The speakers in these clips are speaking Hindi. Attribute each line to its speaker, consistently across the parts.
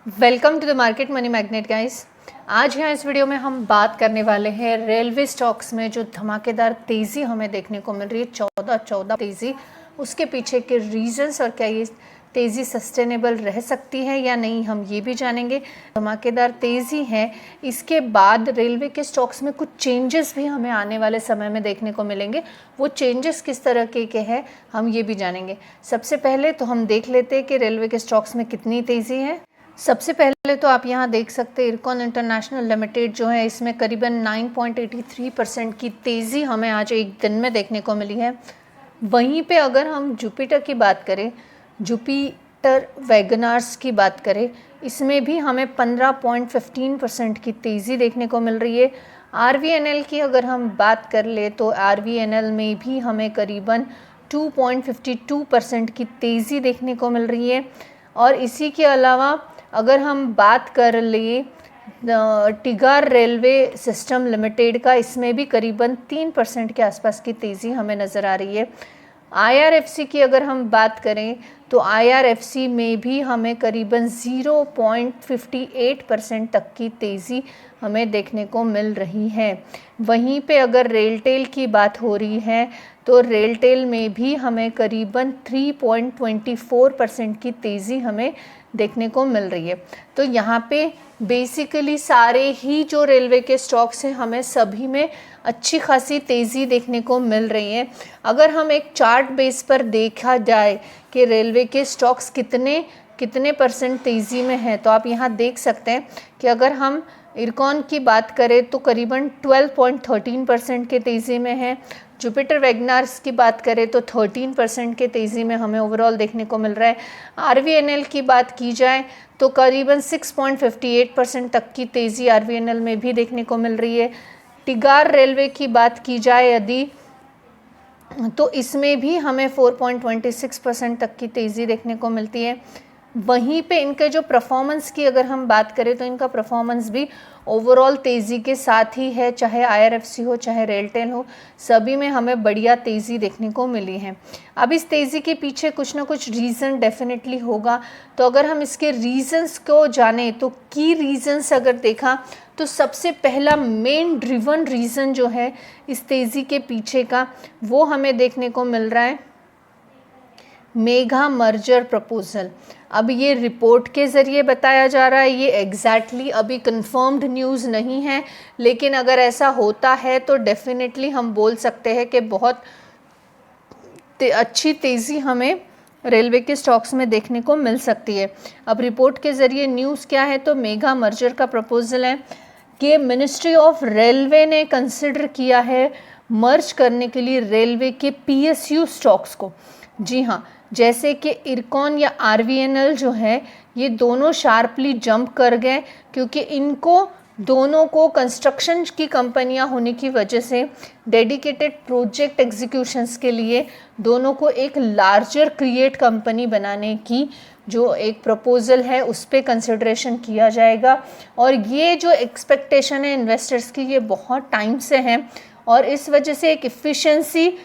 Speaker 1: Welcome to the market money magnet guys. आज यहाँ इस वीडियो में हम बात करने वाले हैं रेलवे स्टॉक्स में जो धमाकेदार तेज़ी हमें देखने को मिल रही है, 14 तेज़ी, उसके पीछे के रीजंस और क्या ये तेज़ी सस्टेनेबल रह सकती है या नहीं, हम ये भी जानेंगे। धमाकेदार तेज़ी है, इसके बाद रेलवे के स्टॉक्स में कुछ चेंजेस भी हमें आने वाले समय में देखने को मिलेंगे। वो चेंजेस किस तरह के हैं हम ये भी जानेंगे। सबसे पहले तो हम देख लेते हैं कि रेलवे के स्टॉक्स में कितनी तेज़ी है। सबसे पहले तो आप यहाँ देख सकते हैं इरकॉन इंटरनेशनल लिमिटेड जो है, इसमें करीबन 9.83% की तेज़ी हमें आज एक दिन में देखने को मिली है। वहीं पे अगर हम जुपिटर की बात करें, जुपिटर वैगनार्स की बात करें, इसमें भी हमें 15.15% की तेज़ी देखने को मिल रही है। आरवीएनएल की अगर हम बात कर ले तो आरवीएनएल में भी हमें करीबन 2.52% की तेज़ी देखने को मिल रही है। और इसी के अलावा अगर हम बात कर ले टिगार रेलवे सिस्टम लिमिटेड का, इसमें भी करीबन 3% के आसपास की तेज़ी हमें नज़र आ रही है। आईआरएफसी की अगर हम बात करें तो आईआरएफसी में भी हमें करीबन 0.58% तक की तेज़ी हमें देखने को मिल रही है। वहीं पे अगर रेलटेल की बात हो रही है तो रेलटेल में भी हमें करीबन 3.24% की तेज़ी हमें देखने को मिल रही है। तो यहाँ पे बेसिकली सारे ही जो रेलवे के स्टॉक्स हैं, हमें सभी में अच्छी खासी तेज़ी देखने को मिल रही है। अगर हम एक चार्ट बेस पर देखा जाए कि रेलवे के स्टॉक्स कितने परसेंट तेज़ी में हैं, तो आप यहाँ देख सकते हैं कि अगर हम इरकॉन की बात करें तो करीबन 12.13% के तेज़ी में है। जुपिटर वैगनार्स की बात करें तो 13% के तेज़ी में हमें ओवरऑल देखने को मिल रहा है। आरवीएनएल की बात की जाए तो करीबन 6.58% तक की तेज़ी आरवीएनएल में भी देखने को मिल रही है। टिगार रेलवे की बात की जाए यदि, तो इसमें भी हमें 4.26% तक की तेज़ी देखने को मिलती है। वहीं पे इनके जो परफॉर्मेंस की अगर हम बात करें तो इनका परफॉर्मेंस भी ओवरऑल तेज़ी के साथ ही है, चाहे आईआरएफसी हो चाहे रेलटेल हो, सभी में हमें बढ़िया तेज़ी देखने को मिली है। अब इस तेज़ी के पीछे कुछ ना कुछ रीज़न डेफिनेटली होगा, तो अगर हम इसके रीज़न्स को जाने तो की रीज़न्स अगर देखा तो सबसे पहला मेन ड्रिवन रीज़न जो है इस तेज़ी के पीछे का, वो हमें देखने को मिल रहा है मेगा मर्जर प्रपोजल। अब ये रिपोर्ट के ज़रिए बताया जा रहा है, ये एग्जैक्टली अभी कंफर्म्ड न्यूज़ नहीं है, लेकिन अगर ऐसा होता है तो डेफिनेटली हम बोल सकते हैं कि बहुत अच्छी तेज़ी हमें रेलवे के स्टॉक्स में देखने को मिल सकती है। अब रिपोर्ट के ज़रिए न्यूज़ क्या है, तो मेगा मर्जर का प्रपोजल है कि मिनिस्ट्री ऑफ रेलवे ने कंसिडर किया है मर्ज करने के लिए रेलवे के पीएसयू स्टॉक्स को। जी हाँ, जैसे कि इरकॉन या आरवीएनएल जो है, ये दोनों शार्पली जंप कर गए क्योंकि इनको दोनों को कंस्ट्रक्शन की कंपनियां होने की वजह से डेडिकेटेड प्रोजेक्ट एग्जीक्यूशंस के लिए दोनों को एक लार्जर क्रिएट कंपनी बनाने की जो एक प्रपोज़ल है उस पर कंसिडरेशन किया जाएगा। और ये जो एक्सपेक्टेशन है इन्वेस्टर्स की, ये बहुत टाइम से है और इस वजह से एक इफ़िशेंसी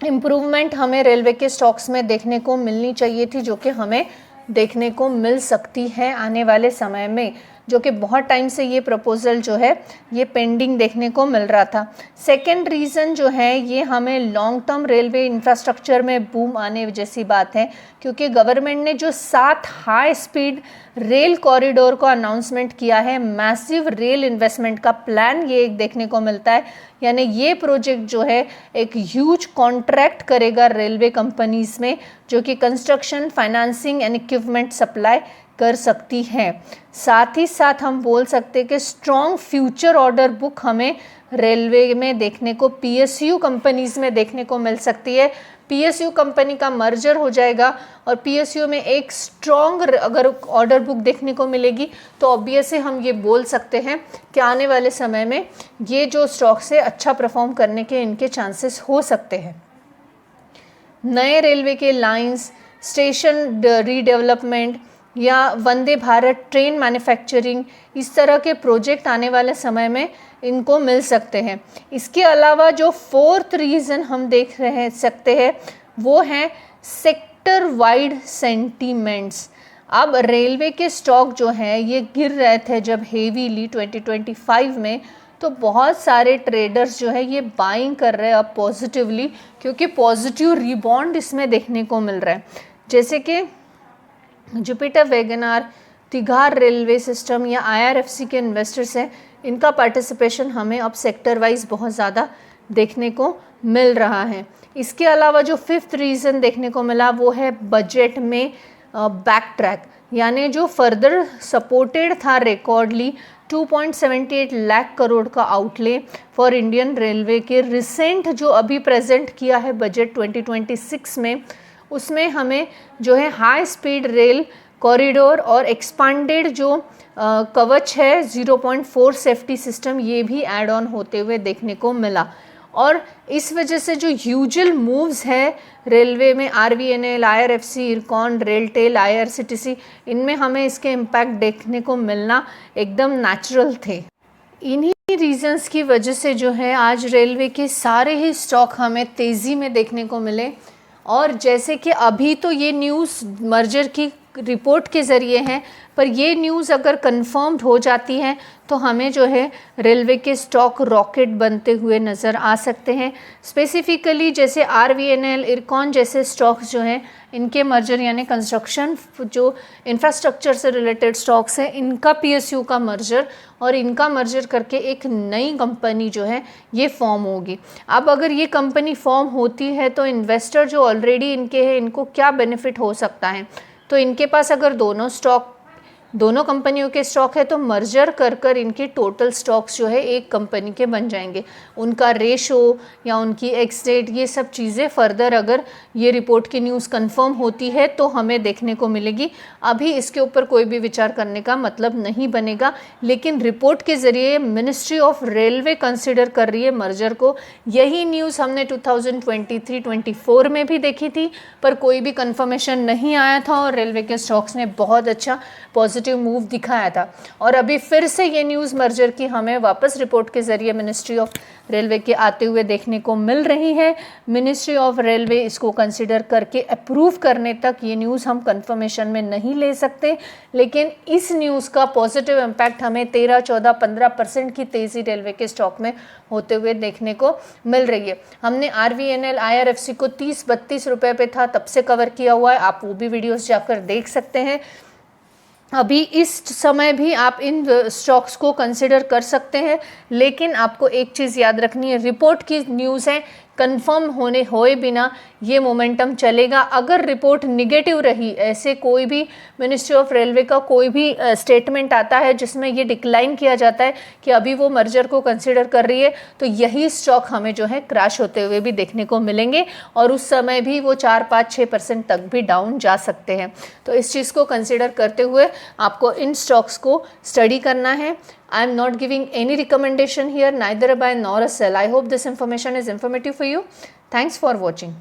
Speaker 1: इम्प्रूवमेंट हमें रेलवे के स्टॉक्स में देखने को मिलनी चाहिए थी, जो कि हमें देखने को मिल सकती है आने वाले समय में, जो कि बहुत टाइम से ये प्रपोज़ल जो है ये पेंडिंग देखने को मिल रहा था। सेकंड रीज़न जो है, ये हमें लॉन्ग टर्म रेलवे इंफ्रास्ट्रक्चर में बूम आने जैसी बात है, क्योंकि गवर्नमेंट ने जो 7 हाई स्पीड रेल कॉरिडोर को अनाउंसमेंट किया है, मैसिव रेल इन्वेस्टमेंट का प्लान ये एक देखने को मिलता है। यानी ये प्रोजेक्ट जो है एक ह्यूज कॉन्ट्रैक्ट करेगा रेलवे कंपनीज़ में, जो कि construction, financing and equipment supply कर सकती हैं। साथ ही साथ हम बोल सकते हैं कि स्ट्रॉन्ग फ्यूचर ऑर्डर बुक हमें रेलवे में देखने को पीएसयू कंपनीज़ में देखने को मिल सकती है। पीएसयू कंपनी का मर्जर हो जाएगा और पीएसयू में एक स्ट्रॉन्ग अगर ऑर्डर बुक देखने को मिलेगी तो ऑब्वियसली हम ये बोल सकते हैं कि आने वाले समय में ये जो स्टॉक्स है अच्छा परफॉर्म करने के इनके चांसेस हो सकते हैं। नए रेलवे के लाइंस, स्टेशन रीडेवलपमेंट या वंदे भारत ट्रेन मैन्युफैक्चरिंग, इस तरह के प्रोजेक्ट आने वाले समय में इनको मिल सकते हैं। इसके अलावा जो फोर्थ रीज़न हम देख सकते हैं वो है सेक्टर वाइड सेंटीमेंट्स। अब रेलवे के स्टॉक जो हैं ये गिर रहे थे जब हेवीली 2025 में, तो बहुत सारे ट्रेडर्स जो है ये बाइंग कर रहे हैं अब पॉजिटिवली, क्योंकि पॉजिटिव रिबाउंड इसमें देखने को मिल रहा है। जैसे कि जुपिटर वैगनार, तिघार रेलवे सिस्टम या IRFC के इन्वेस्टर्स हैं, इनका पार्टिसिपेशन हमें अब सेक्टर वाइज बहुत ज़्यादा देखने को मिल रहा है। इसके अलावा जो फिफ्थ रीज़न देखने को मिला वो है बजट में बैक ट्रैक, यानी जो फर्दर सपोर्टेड था रिकॉर्डली 2.78 लाख करोड़ का आउटले फॉर इंडियन रेलवे के रिसेंट जो अभी प्रेजेंट किया है बजट 2026 में, उसमें हमें जो है हाई स्पीड रेल कॉरिडोर और एक्सपांडेड जो कवच है 0.4 सेफ्टी सिस्टम, ये भी ऐड ऑन होते हुए देखने को मिला। और इस वजह से जो यूजुअल मूव्स है रेलवे में RVNL, IRFC, IRCON, RailTel, IRCTC, इनमें हमें इसके इम्पैक्ट देखने को मिलना एकदम नेचुरल थे। इन्हीं रीजंस की वजह से जो है आज रेलवे के सारे ही स्टॉक हमें तेज़ी में देखने को मिले। और जैसे कि अभी तो ये न्यूज़ मर्जर की रिपोर्ट के ज़रिए हैं, पर ये न्यूज़ अगर कंफर्म्ड हो जाती है तो हमें जो है रेलवे के स्टॉक रॉकेट बनते हुए नज़र आ सकते हैं। स्पेसिफिकली जैसे RVNL, इरकॉन जैसे स्टॉक्स जो हैं, इनके मर्जर यानी कंस्ट्रक्शन जो इंफ्रास्ट्रक्चर से रिलेटेड स्टॉक्स हैं, इनका PSU का मर्जर और इनका मर्जर करके एक नई कंपनी जो है ये फॉर्म होगी। अब अगर ये कंपनी फॉर्म होती है तो इन्वेस्टर जो ऑलरेडी इनके हैं, इनको क्या बेनिफिट हो सकता है? तो इनके पास अगर दोनों कंपनियों के स्टॉक है तो मर्जर कर इनके टोटल स्टॉक्स जो है एक कंपनी के बन जाएंगे। उनका रेशो या उनकी एक्स डेट, ये सब चीज़ें फर्दर अगर ये रिपोर्ट की न्यूज़ कंफर्म होती है तो हमें देखने को मिलेगी। अभी इसके ऊपर कोई भी विचार करने का मतलब नहीं बनेगा, लेकिन रिपोर्ट के ज़रिए मिनिस्ट्री ऑफ रेलवे कंसिडर कर रही है मर्जर को। यही न्यूज़ हमने 2023-24 में भी देखी थी, पर कोई भी कंफर्मेशन नहीं आया था और रेलवे के स्टॉक्स ने बहुत अच्छा पॉजिटिव मूव दिखाया था। और अभी फिर से ये न्यूज़ मर्जर की हमें वापस रिपोर्ट के ज़रिए मिनिस्ट्री ऑफ रेलवे के आते हुए देखने को मिल रही है। मिनिस्ट्री ऑफ रेलवे इसको कंसिडर करके अप्रूव करने तक ये न्यूज़ हम कंफर्मेशन में नहीं ले सकते, लेकिन इस न्यूज़ का पॉजिटिव इम्पैक्ट हमें 13, 14, 15% की तेज़ी रेलवे के स्टॉक में होते हुए देखने को मिल रही है। हमने RVNL, IRFC को 30-32 रुपये पे था तब से कवर किया हुआ है, आप वो भी वीडियोस जाकर देख सकते हैं। अभी इस समय भी आप इन स्टॉक्स को कंसिडर कर सकते हैं, लेकिन आपको एक चीज़ याद रखनी है, रिपोर्ट की न्यूज़ है, कंफर्म होए बिना ये मोमेंटम चलेगा। अगर रिपोर्ट निगेटिव रही, ऐसे कोई भी मिनिस्ट्री ऑफ रेलवे का कोई भी स्टेटमेंट आता है जिसमें ये डिक्लाइन किया जाता है कि अभी वो मर्जर को कंसिडर कर रही है, तो यही स्टॉक हमें जो है क्रैश होते हुए भी देखने को मिलेंगे और उस समय भी वो 4-5-6% तक भी डाउन जा सकते हैं। तो इस चीज़ को कंसिडर करते हुए आपको इन स्टॉक्स को स्टडी करना है। I am not giving any recommendation here, neither a buy nor a sell. I hope this information is informative for you. Thanks for watching.